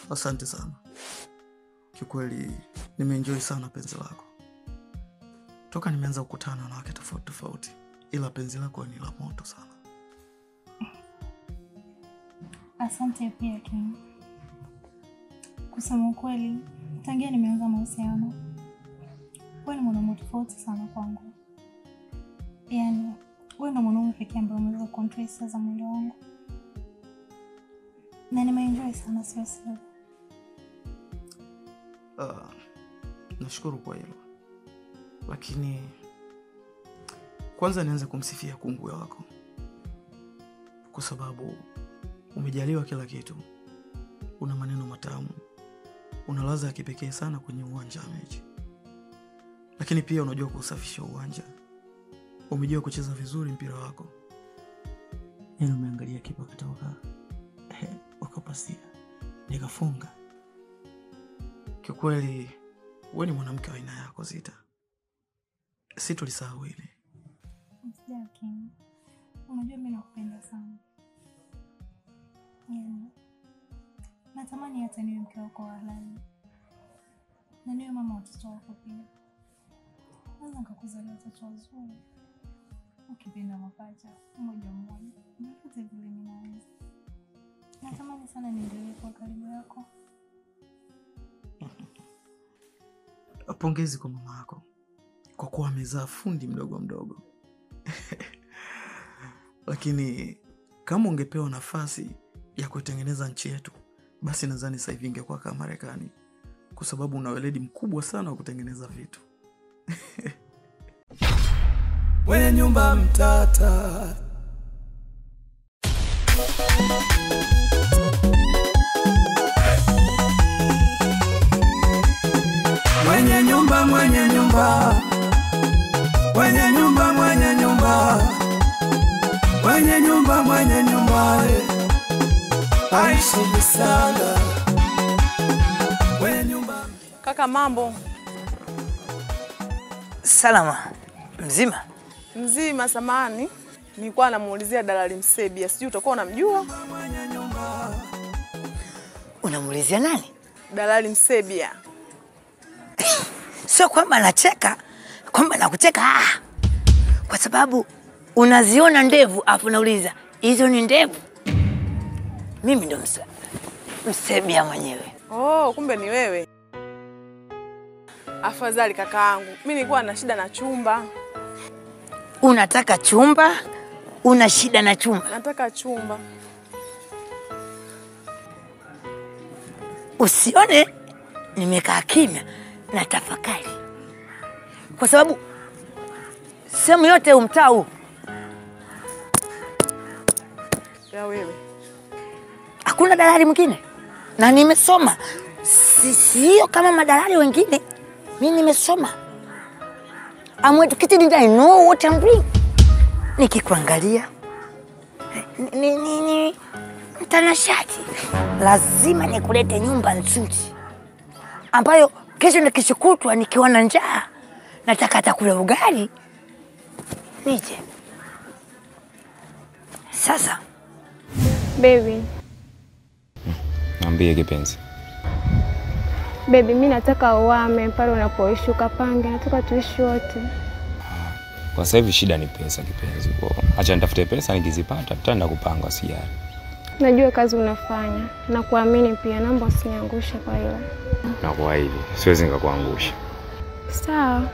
Asante sana. Kikweli nimeenjoy sana penzi lako. Toka nimeanza kukutana na wake tofauti tofauti, ila penzi lako ni la moto sana. Asante pia King. Kusema ukweli, tangia nimeanza mahusiano, wewe ni mwanaume tofauti sana kwangu. Yaani, wewe ni mwanaume pekee ambaye unaweza control hisia za mwili wangu. Na nimeenjoy sana sasa. Nashukuru kwa hilo. Lakini kwanza nianze kumsifia kungwe wako. Kwa sababu umejaliwa kila kitu. Una maneno matamu. Una ladha ya kipekee sana kwenye uwanja wa mechi. Lakini pia unajua kusafisha uwanja. Umejua kucheza vizuri mpira wako. Yaani umeangalia kipa kutoka ukapasia, nikafunga. Kiukweli wewe ni mwanamke wa aina yako Zita. Si tulisahau hili. Sija King. Unajua mimi nakupenda sana. Yaani natamani hata niwe mke wako wa halali. Na niwe mama wa watoto wako pia. Naweza nikakuzalia watoto wazuri. Ukipenda mapacha mmoja mmoja. Nipate vile ninaweza. Natamani sana niendelee kwa karibu yako. Pongezi kwa mama yako kwa kuwa amezaa fundi mdogo mdogo. Lakini kama ungepewa nafasi ya kutengeneza nchi yetu, basi nadhani sasa hivi ingekuwa kama Marekani, kwa sababu una weledi mkubwa sana wa kutengeneza vitu. Mwenye nyumba mtata. Mwenye nyumba, mwenye nyumba. Mwenye nyumba, mwenye nyumba. Mwenye nyumba, mwenye nyumba. Aishi sana. Mwenye nyumba. Kaka mambo. Salama. Mzima? Mzima samani. Nilikuwa namuulizia dalali Msebia. Sijui utakuwa unamjua? Unamuulizia nani? Dalali Msebia. Sio kwamba nacheka, kwamba nakucheka. Kwa sababu unaziona ndevu afu unauliza, hizo ni ndevu? Mimi ndo Msebia mwenyewe. Oh, kumbe ni wewe. Afadhali kakaangu. Mimi nilikuwa na shida na chumba. Unataka chumba? Una shida na chumba? Nataka chumba. Usione nimekaa kimya na tafakari. Kwa sababu sehemu yote umtaa huu ya wewe. Hakuna dalali mwingine. Na nimesoma. Sio kama madalali wengine. Mimi nimesoma. I'm educated and I know what I'm doing. Nikikuangalia mtanashati. Lazima nikulete nyumba nzuri ambayo kesho na kesho kutwa nikiwa na njaa nataka hata kula ugali nije. Sasa baby, niambie kipenzi. Baby, mimi nataka uame pale unapoishi ukapange, nataka tuishi wote. Kwa sasa hivi shida ni pesa kipenzi. Acha nitafute pesa, nikizipata tutaenda kupanga sijali. Najua kazi unafanya na kuamini pia, naomba usiniangushe kwa hilo. Na kwa hivi siwezi nikakuangusha. Sawa.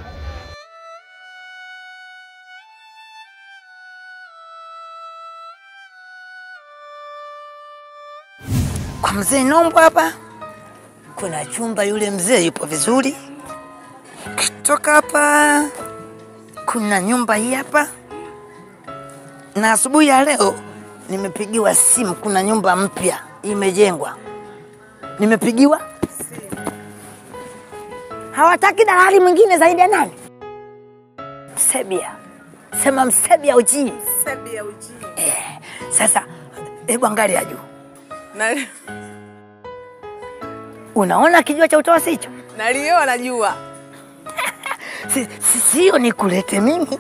Kwa mzee Nombo hapa kuna chumba, yule mzee yupo vizuri. Kitoka hapa kuna nyumba hii hapa. Na asubuhi ya leo nimepigiwa simu, kuna nyumba mpya imejengwa. Nimepigiwa hawataki dalali mwingine zaidi ya nani? Msebia. Sema Msebia uji. Msebia uji. Sasa hebu angalia juu. Na unaona kijua cha utoa sicho? Naliona najua. Sio nikulete mimi.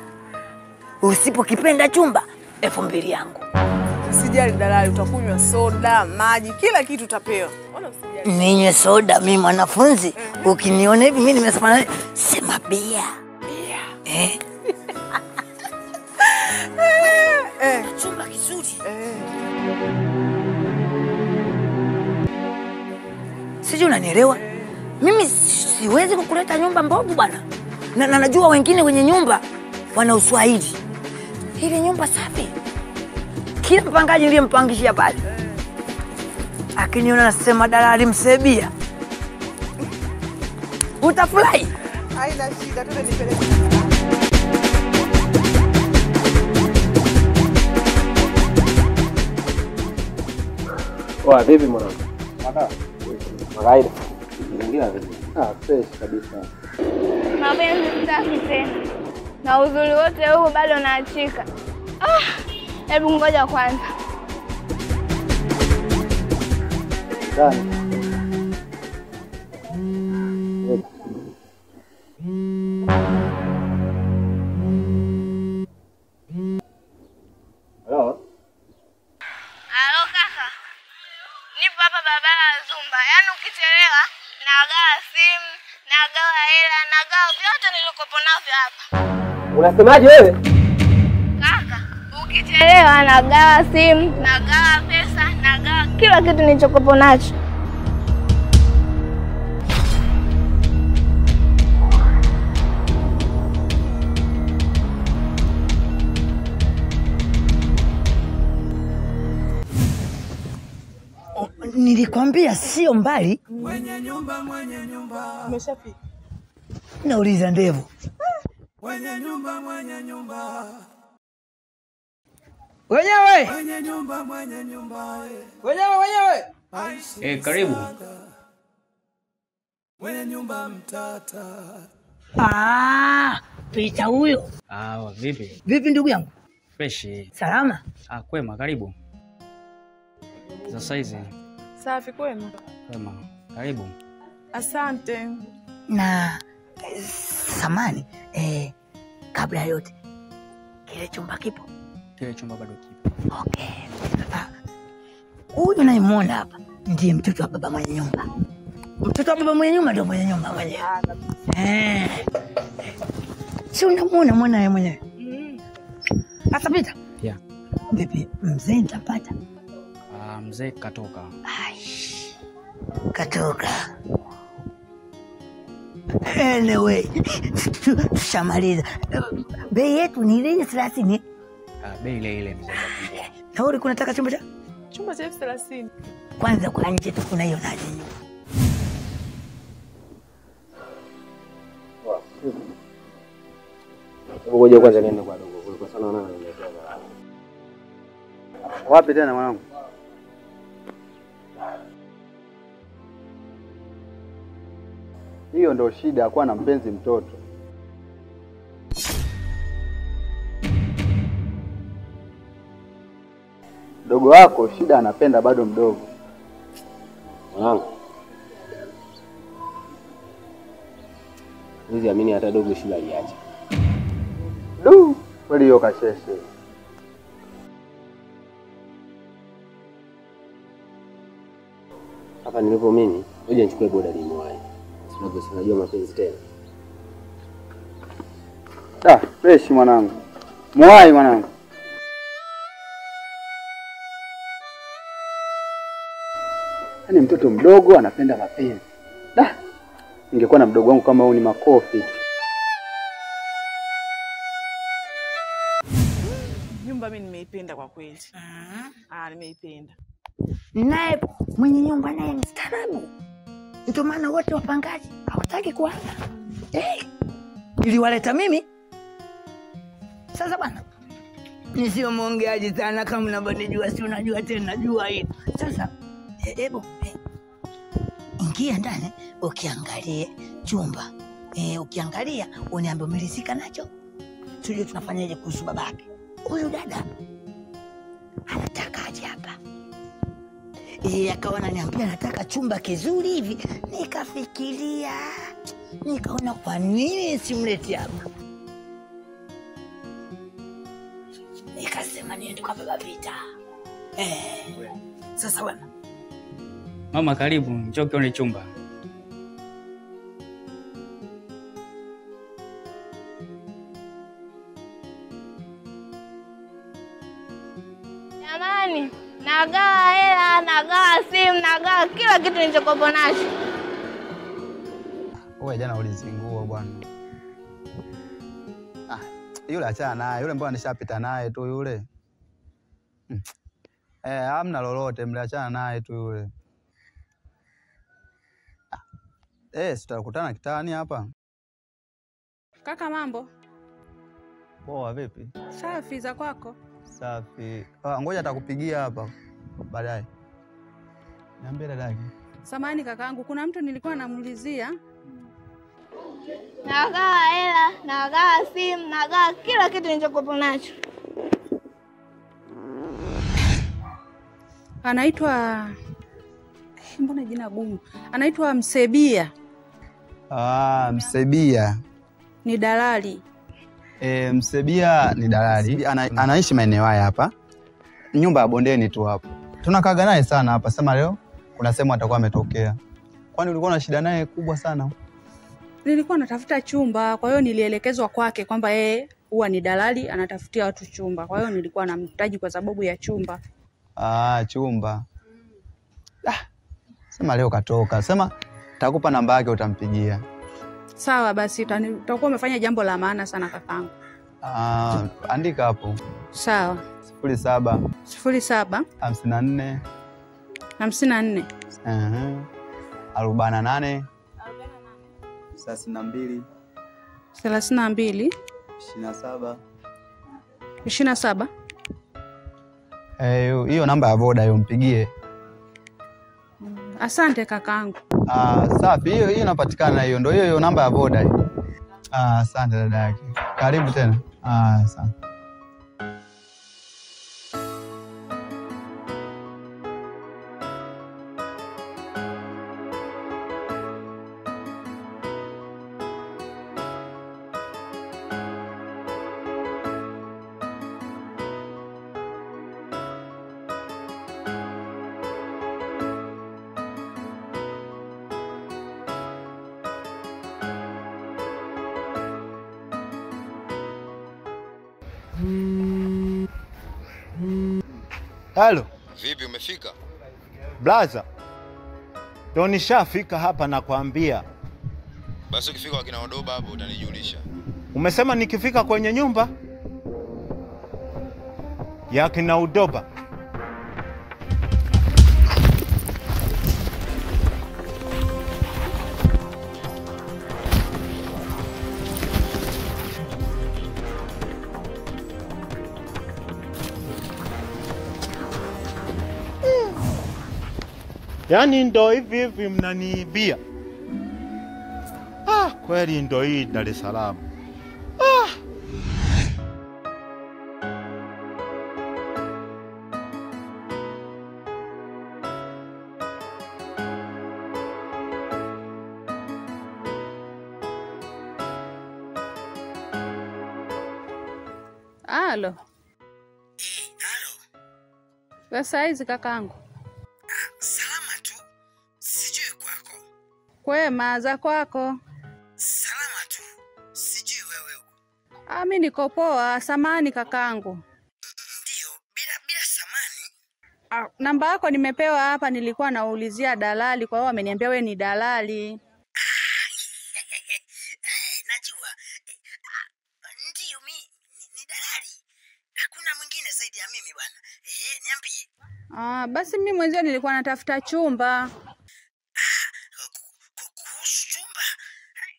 Usipokipenda chumba 2,000 yangu. Usijali dalali, utakunywa soda, maji, kila kitu utapewa. Wala usijali. Ninywe soda mimi mwanafunzi? Ukiniona hivi mimi nimesema sema bia. Chumba kizuri. Sijui unanielewa? Mimi siwezi kukuleta nyumba mbovu bwana. Na najua wengine wenye nyumba wana uswahili. Ile nyumba safi. Kila mpangaji niliyempangishia pale akiniona nasema dalali Msebia, utafurahi. Haina shida, twende nipeleke. Poa, vipi mwanangu? Magaida. Ingia vipi? Fresh kabisa. Mapenzi sitaki tena. Na uzuri wote huu bado naachika. Hebu ngoja kwanza. Dani. Halo kaka. Nipo hapa barabara ya Zumba. Yaani ukichelewa nagawa simu, nagawa hela, nagawa vyote nilikopo navyo hapa. Unasemaje wewe? Kaka, ukichelewa nagawa simu, nagawa pesa, nagawa kila kitu nilichokopo nacho. Nilikwambia sio mbali. Mwenye nyumba, mwenye nyumba. Umeshafika? Nauliza ndevu. Mwenye nyumba, mwenye nyumba. Wenyewe. Mwenye nyumba, mwenye nyumba. Wenyewe. Karibu. Mwenye nyumba mtata. Pita huyo. Vipi? Vipi ndugu yangu? Fresh. Salama? Kwema, karibu. Sasa hizi. Safi kwema. Kwema. Karibu. Asante. Na samani, kabla ya yote, kile chumba kipo? Kile chumba bado kipo. Okay. Huyu unayemwona hapa ndiye mtoto wa baba mwenye nyumba. Mtoto wa baba mwenye nyumba ndio mwenye nyumba mwenyewe. Si unamwona mwanae mwenyewe? Sasa pita. Yeah. Vipi mzee nitapata? Mzee katoka. Katoka. Anyway, tushamaliza. Bei yetu ni ile 30. Bei ile mzee. Nauri kunataka chumba cha? Chumba cha 30. Kwanza kwa nje tu kuna hiyo naje. Ngoja kwanza niende kwa dogo. Kwa sana naona nimeelekea. Wapi tena mwanangu? Hiyo ndio shida kuwa na mpenzi mtoto. Dogo wako shida anapenda bado mdogo. Mwanangu. Hizi amini hata dogo shida aliacha. Kweli hiyo kasheshe. Hapa nilipo mimi, ngoja nichukue boda nimwahi. Sababu sinajua mapenzi tena. Fresh mwanangu. Mwai mwanangu. Yaani mtoto mdogo anapenda mapenzi. Ningekuwa na mdogo wangu kama huyu ni makofi. Nyumba mimi nimeipenda kwa kweli. Nimeipenda. Naye mwenye nyumba naye ni mstaarabu. Ndio maana wote wapangaji hawataki kuanza. Niliwaleta mimi. Sasa bwana, nisio mwongeaji sana kama mnavyonijua, si unajua tena najua hii. Sasa hebu ingia ndani ukiangalie chumba. Ukiangalia uniambie umeridhika nacho. Tuje tunafanyaje kuhusu babake. Huyu dada anatakaje hapa? Akawa ananiambia nataka chumba kizuri hivi. Nikafikiria, nikaona kwa nini simleti hapa. Nikasema niende kwa baba Vita. Sasa bwana. Mama karibu, njoo kione chumba. Jamani, nagawa hela, nagawa simu, nagawa kila kitu nilichokuwa nacho. Wewe jana ulizingua bwana. Yule achana naye, yule mbona nishapita naye tu yule. Hamna lolote, mliachana naye tu yule. Tutakutana kitani hapa. Kaka mambo? Poa vipi? Safi za kwako? Safi. Ngoja atakupigia hapa baadaye. Niambie dadaki. Samahani kakaangu, kuna mtu nilikuwa namuulizia. Nagawa hela, nagawa simu, nagawa kila kitu nilichokuwa nacho. Anaitwa mbona jina gumu? Anaitwa Msebia. Msebia. Ni dalali. Msebia ni dalali. Anaishi maeneo haya hapa. Nyumba ya bondeni tu hapo. Tunakaga naye sana hapa. Sema leo kuna sehemu atakuwa ametokea. Kwani ulikuwa na shida naye kubwa sana? Nilikuwa natafuta chumba, kwa hiyo nilielekezwa kwake kwamba yeye huwa ni dalali, anatafutia watu chumba. Kwa hiyo nilikuwa namhitaji kwa sababu ya chumba. Chumba. Sema leo katoka. Sema takupa namba yake utampigia. Sawa basi, utakuwa umefanya jambo la maana sana kakaangu. Andika hapo. Sawa. 07 54 48 48 32 32 27. Hiyo namba ya Voda hiyo mpigie. Asante kakaangu. Safi, hiyo inapatikana hiyo, ndio hiyo namba ya Voda hiyo. Asante dada yake. Karibu tena. Asante. Halo. Vipi umefika? Blaza. Ndio nishafika hapa nakwambia. Basi ukifika kwa kina Odoba hapo utanijulisha. Umesema nikifika kwenye nyumba ya kina Odoba? Yaani ndo hivi mnaniibia. Kweli ndo hii Dar es Salaam. Halo. Sasa hizi kakaangu. Salama tu. Sijui kwako. Kwema za kwako. Salama tu. Sijui wewe huko. Mimi niko poa, samani kakaangu. Ndio, bila samani. Namba yako nimepewa hapa, nilikuwa naulizia dalali, kwa hiyo ameniambia wewe ni dalali. Najua. Ndio mimi ni dalali. Hakuna mwingine zaidi ya mimi bwana. Niambie. Basi mimi mwenyewe nilikuwa natafuta chumba. Kuhusu chumba?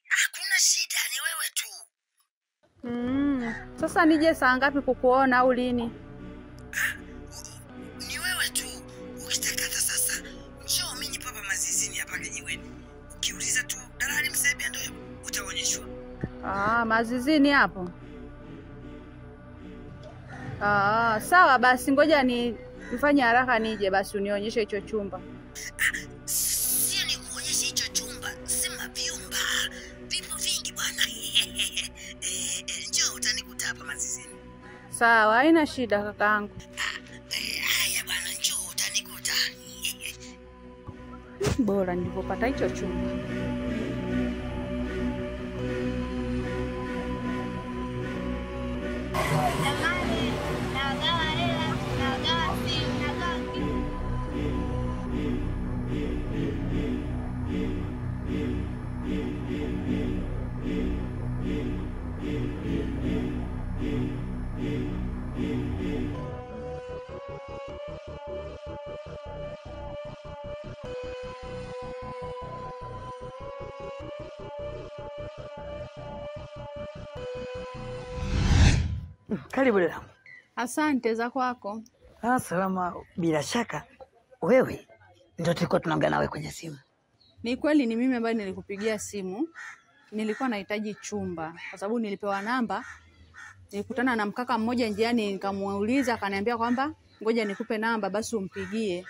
Hakuna shida, ni wewe tu. Sasa nije saa ngapi kukuona au lini? Ni wewe tu. Ukitaka sasa, njoo mimi papa mazizini hapa Kijiweni. Ukiuliza tu dalali Msebia ndio utaonyeshwa. Mazizini hapo. Sawa basi, ngoja nifanye haraka nije basi unionyeshe hicho chumba. Sio ni kuonyesha hicho chumba, sema vyumba. Vipo vingi bwana. Njoo utanikuta hapa mazizini. Sawa, haina shida kakaangu. Haya bwana, njoo utanikuta. Bora nilipopata hicho chumba. Jamani, nagawa hela, nagawa simu, nagawa kitu. Karibu dada. Asante za kwako. Salama. Bila shaka wewe ndio tulikuwa tunaongea nawe kwenye simu. Ni kweli ni mimi ambaye nilikupigia simu. Nilikuwa nahitaji chumba kwa sababu nilipewa namba. Nilikutana na mkaka mmoja njiani, nikamuuliza, akaniambia kwamba ngoja nikupe namba basi umpigie.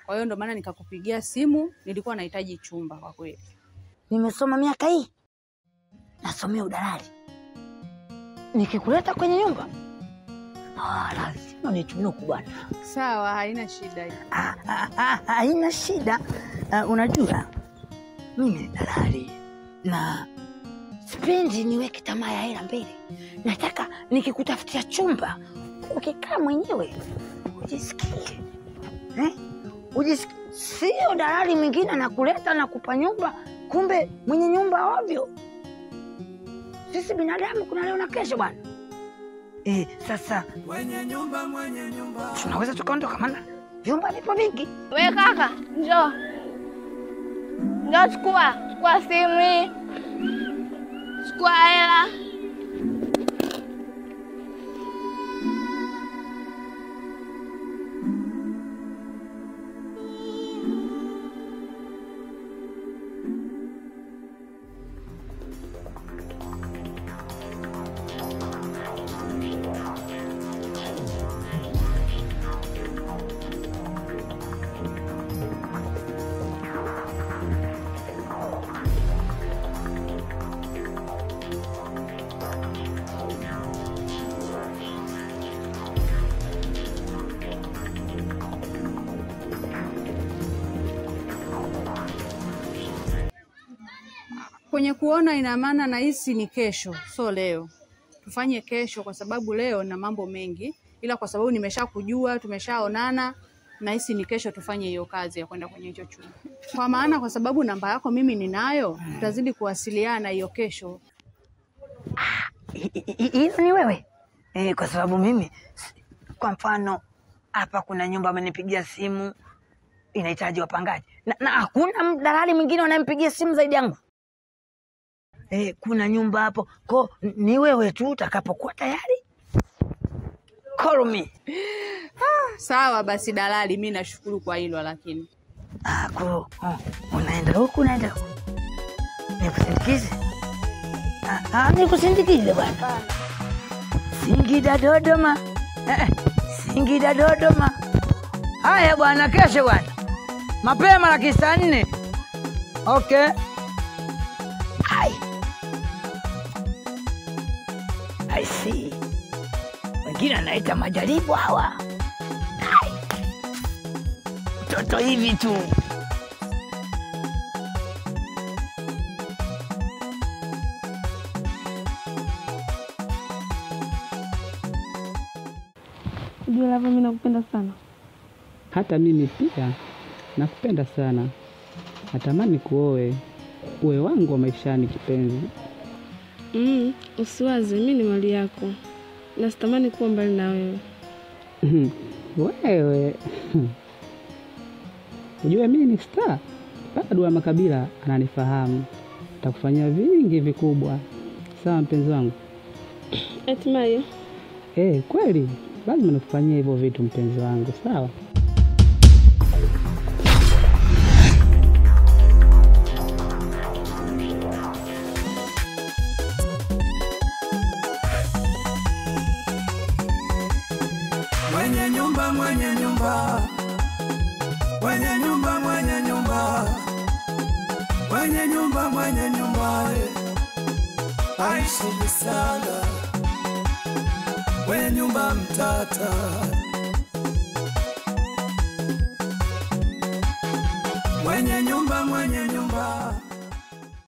Kwa hiyo ndo maana nikakupigia simu. Nilikuwa nahitaji chumba kwa kweli. Nimesoma miaka hii. Nasomea udalali. Nikikuleta kwenye nyumba, lazima nitunuku bwana. Sawa, haina shida. Haina shida. Unajua mimi ni dalali na sipendi niweke tamaa ya hela mbele. Nataka nikikutafutia chumba ukikaa mwenyewe ujisikie. Ujisikie, sio dalali mwingine anakuleta na kupa nyumba, kumbe mwenye nyumba ovyo. Sisi binadamu kuna leo na kesho bwana. Sasa mwenye nyumba tunaweza tukaondoka, maana vyumba vipo vingi. We kaka, njoo. Njoo chukua simu hii. Chukua hela. Kwenye kuona ina maana nahisi ni kesho, so leo. Tufanye kesho kwa sababu leo na mambo mengi, ila kwa sababu nimeshakujua, tumeshaonana, nahisi ni kesho tufanye hiyo kazi ya kwenda kwenye hicho chumba. Kwa maana kwa sababu namba yako mimi ninayo, tutazidi kuwasiliana hiyo kesho. Hiyo ni wewe? Kwa sababu mimi kwa mfano hapa kuna nyumba amenipigia simu inahitaji wapangaji. Na hakuna dalali mwingine anayempigia simu zaidi yangu. Kuna nyumba hapo. Kwa ni wewe tu utakapokuwa tayari. Call me. Sawa basi dalali, mimi nashukuru kwa hilo lakini. Unaenda huku unaenda huku. Nikusindikize? Nikusindikize bwana. Singida Dodoma. Singida Dodoma. Haya bwana, kesho bwana. Mapema la saa 4. Okay. I see. Wengine anaita majaribu hawa. Mtoto hivi tu. Unajua Lava, mimi nakupenda sana. Hata mimi pia nakupenda sana. Natamani kuoe, uwe wangu wa maishani kipenzi. Usiwaze, mimi ni mali yako. Na sitamani kuwa mbali na wewe. Wewe. Unajua mimi ni star. Mpaka Dula Makabila ananifahamu. Nitakufanyia vingi vikubwa. Sawa mpenzi wangu? Hatimaye. Kweli. Lazima nikufanyie hivyo vitu mpenzi wangu, sawa? Mwenye nyumba, mwenye nyumba. Mwenye nyumba, mwenye nyumba. Mwenye nyumba, mwenye nyumba. Aishi sana. mwenye nyumba mtata. Mwenye nyumba